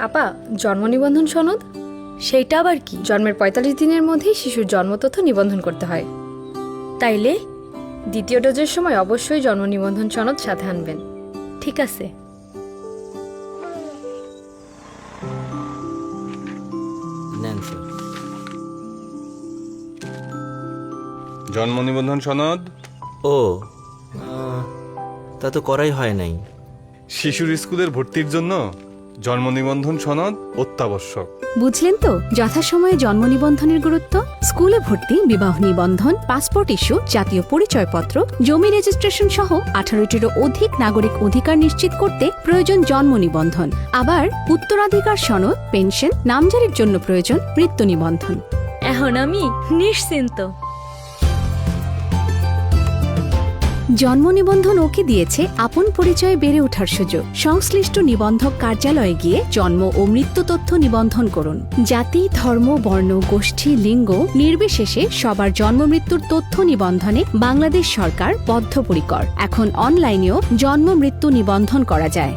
আপা, জন্ম নিবন্ধন সনদ? সেইটা আবার কি? জন্মের ৪৫ দিনের মধ্যেই শিশুর জন্ম তথ্য নিবন্ধন করতে হয়। তাইলে দ্বিতীয় ডোজের সময় অবশ্যই জন্ম নিবন্ধন সনদ সাথে আনবেন। ঠিক আছে। নেন স্যার। জন্ম নিবন্ধন সনদ? ও তা তো করাই হয় নাই। শিশুর স্কুলের ভর্তির জন্য জন্ম নিবন্ধন সনদ অত্যাবশ্যক। বুঝলেন তো যথাসময়ে জন্ম নিবন্ধনের গুরুত্ব। স্কুলে ভর্তি, বিবাহ নিবন্ধন, পাসপোর্ট ইস্যু, জাতীয় পরিচয়পত্র, জমি রেজিস্ট্রেশন সহ 18টিরও অধিক নাগরিক অধিকার নিশ্চিত করতে প্রয়োজন জন্ম নিবন্ধন। আবার উত্তরাধিকার সনদ, পেনশন, নামজারির জন্য প্রয়োজন মৃত্যু নিবন্ধন। এখন আমি নিশ্চিন্ত। জন্ম নিবন্ধন ওকে দিয়েছে আপন পরিচয়ে বেড়ে ওঠার সুযোগ। সংশ্লিষ্ট নিবন্ধক কার্যালয়ে গিয়ে জন্ম ও মৃত্যু তথ্য নিবন্ধন করুন। জাতি, ধর্ম, বর্ণ, গোষ্ঠী, লিঙ্গ নির্বিশেষে সবার জন্ম মৃত্যুর তথ্য নিবন্ধনে বাংলাদেশ সরকার বদ্ধপরিকর। এখন অনলাইনেও জন্ম মৃত্যু নিবন্ধন করা যায়।